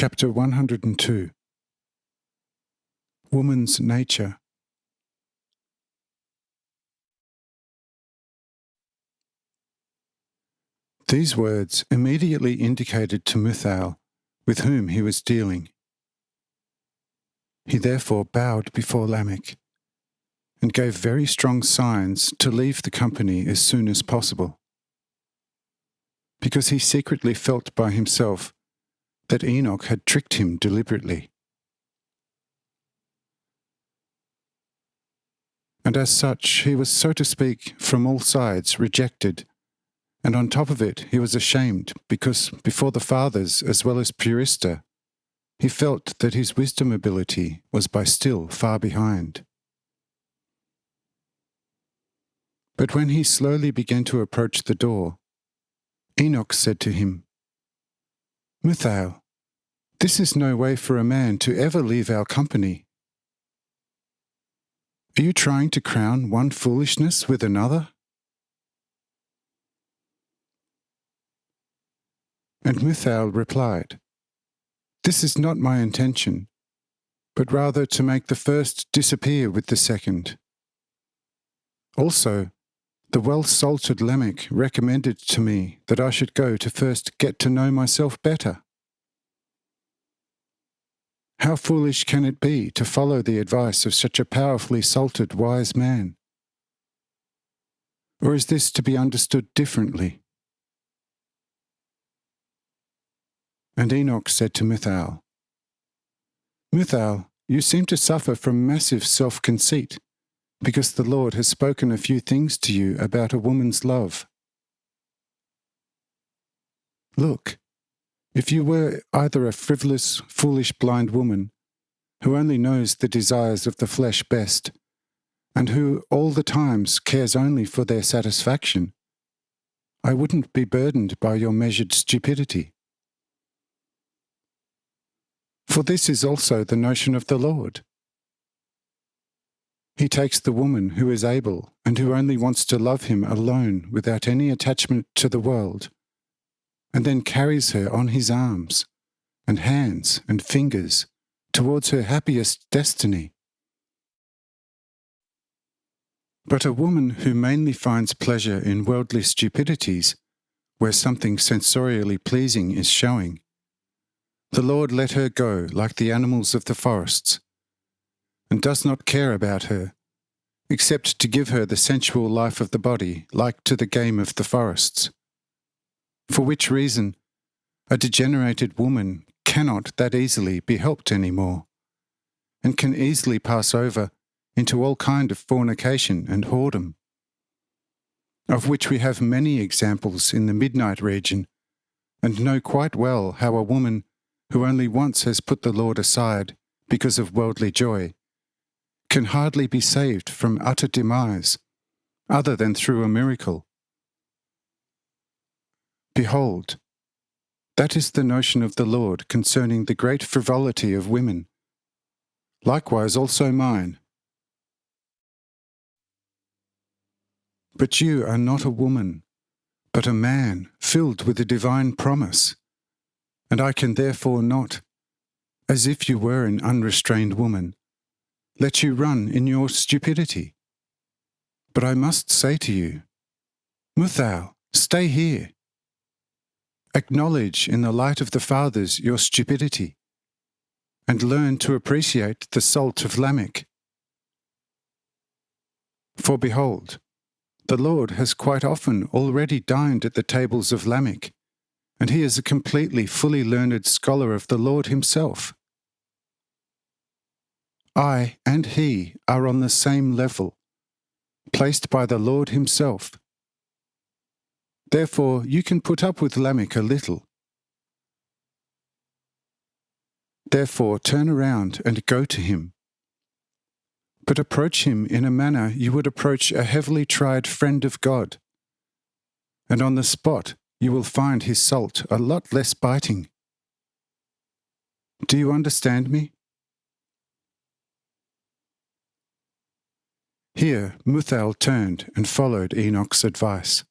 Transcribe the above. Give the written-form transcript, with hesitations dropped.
Chapter 102. Woman's Nature. These words immediately indicated to Muthal with whom he was dealing. He therefore bowed before Lamech and gave very strong signs to leave the company as soon as possible, because he secretly felt by himself that Hanoch had tricked him deliberately. And as such, he was, so to speak, from all sides rejected, and on top of it he was ashamed because before the fathers as well as Purista, he felt that his wisdom ability was by still far behind. But when he slowly began to approach the door, Hanoch said to him, "Muthal, this is no way for a man to ever leave our company. Are you trying to crown one foolishness with another?" And Muthal replied, "This is not my intention, but rather to make the first disappear with the second. Also, the well-salted Lamech recommended to me that I should go to first get to know myself better. How foolish can it be to follow the advice of such a powerfully salted wise man? Or is this to be understood differently?" And Hanoch said to Muthal, "Muthal, you seem to suffer from massive self-conceit, because the Lord has spoken a few things to you about a woman's love. Look, if you were either a frivolous, foolish blind woman, who only knows the desires of the flesh best, and who all the times cares only for their satisfaction, I wouldn't be burdened by your measured stupidity. For this is also the notion of the Lord. He takes the woman who is able and who only wants to love him alone without any attachment to the world, and then carries her on his arms and hands and fingers towards her happiest destiny. But a woman who mainly finds pleasure in worldly stupidities, where something sensorially pleasing is showing, the Lord let her go like the animals of the forests, and does not care about her, except to give her the sensual life of the body like to the game of the forests. For which reason, a degenerated woman cannot that easily be helped any more, and can easily pass over into all kind of fornication and whoredom, of which we have many examples in the midnight region, and know quite well how a woman who only once has put the Lord aside because of worldly joy can hardly be saved from utter demise, other than through a miracle. Behold, that is the notion of the Lord concerning the great frivolity of women, likewise also mine. But you are not a woman, but a man filled with a divine promise, and I can therefore not, as if you were an unrestrained woman, let you run in your stupidity. But I must say to you, Muthal, stay here. Acknowledge in the light of the fathers your stupidity, and learn to appreciate the salt of Lamech. For behold, the Lord has quite often already dined at the tables of Lamech, and he is a completely fully learned scholar of the Lord himself. I and he are on the same level, placed by the Lord himself. Therefore you can put up with Lamech a little. Therefore turn around and go to him. But approach him in a manner you would approach a heavily tried friend of God, and on the spot you will find his salt a lot less biting. Do you understand me?" Here Muthal turned and followed Hanoch's advice.